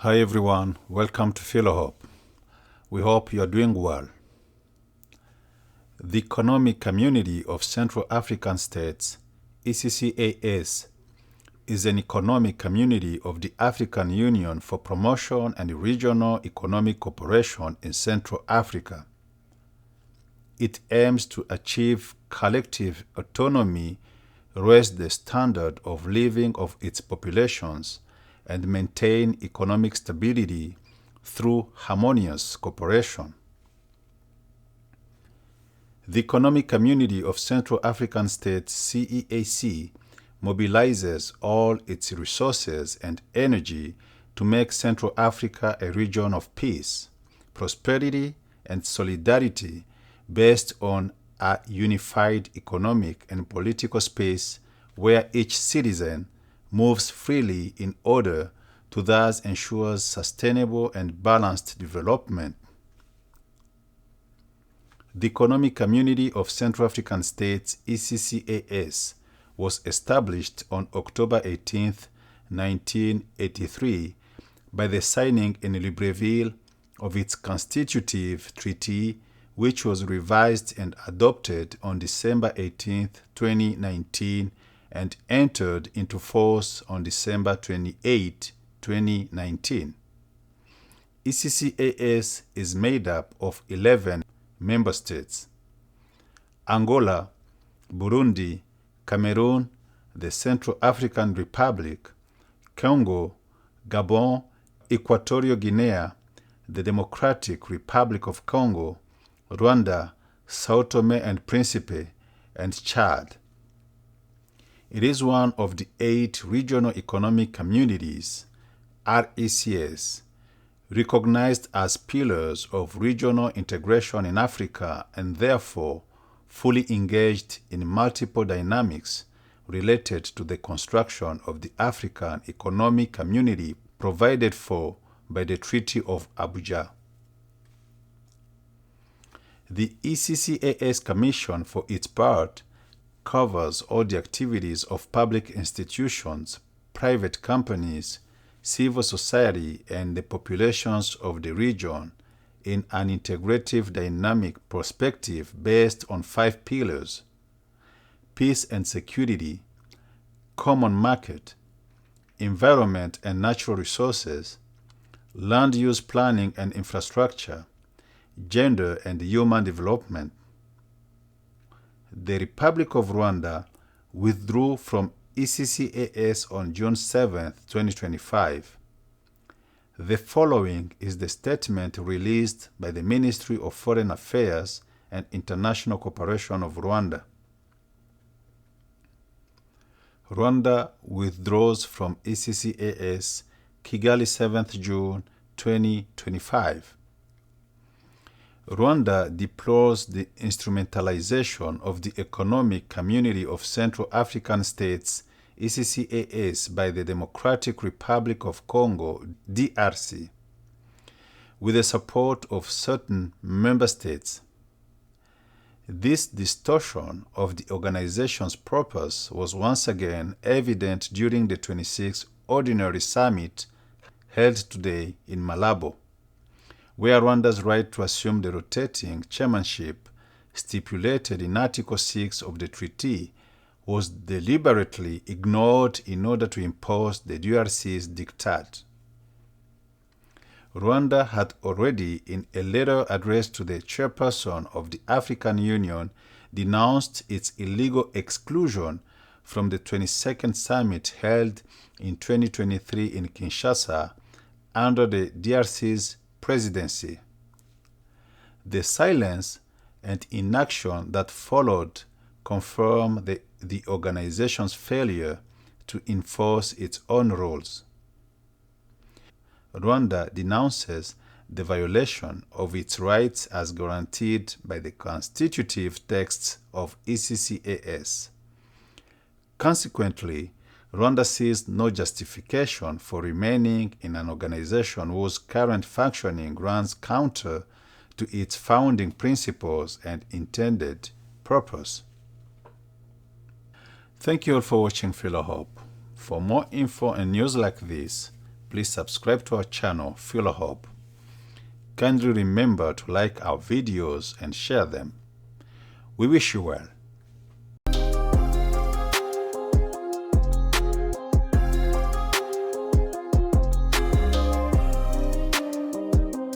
Hi everyone, welcome to Philo Hope. We hope you are doing well. The Economic Community of Central African States, ECCAS, is an economic community of the African Union for Promotion and Regional Economic Cooperation in Central Africa. It aims to achieve collective autonomy, raise the standard of living of its populations, and maintain economic stability through harmonious cooperation. The Economic Community of Central African States, CEAC, mobilizes all its resources and energy to make Central Africa a region of peace, prosperity, and solidarity based on a unified economic and political space where each citizen moves freely in order to thus ensure sustainable and balanced development. The Economic Community of Central African States, ECCAS, was established on October 18, 1983, by the signing in Libreville of its constitutive treaty, which was revised and adopted on December 18, 2019, and entered into force on December 28, 2019. ECCAS is made up of 11 member states: Angola, Burundi, Cameroon, the Central African Republic, Congo, Gabon, Equatorial Guinea, the Democratic Republic of Congo, Rwanda, Sao Tome and Principe, and Chad. It is one of the 8 regional economic communities, RECs, recognized as pillars of regional integration in Africa and therefore fully engaged in multiple dynamics related to the construction of the African Economic Community provided for by the Treaty of Abuja. The ECCAS Commission, for its part, covers all the activities of public institutions, private companies, civil society, and the populations of the region in an integrative dynamic perspective based on 5 pillars: peace and security, common market, environment and natural resources, land use planning and infrastructure, gender and human development. The Republic of Rwanda withdrew from ECCAS on June 7, 2025. The following is the statement released by the Ministry of Foreign Affairs and International Cooperation of Rwanda. Rwanda withdraws from ECCAS, Kigali, 7th June 2025. Rwanda deplores the instrumentalization of the Economic Community of Central African States, ECCAS, by the Democratic Republic of Congo, DRC, with the support of certain member states. This distortion of the organization's purpose was once again evident during the 26th Ordinary Summit held today in Malabo, where Rwanda's right to assume the rotating chairmanship stipulated in Article 6 of the treaty was deliberately ignored in order to impose the DRC's diktat. Rwanda had already, in a letter addressed to the chairperson of the African Union, denounced its illegal exclusion from the 22nd summit held in 2023 in Kinshasa under the DRC's presidency. The silence and inaction that followed confirm the organization's failure to enforce its own rules. Rwanda denounces the violation of its rights as guaranteed by the constitutive texts of ECCAS. Consequently, Rwanda sees no justification for remaining in an organization whose current functioning runs counter to its founding principles and intended purpose. Thank you all for watching Philo Hope. For more info and news like this, please subscribe to our channel, Philo Hope. Kindly remember to like our videos and share them. We wish you well.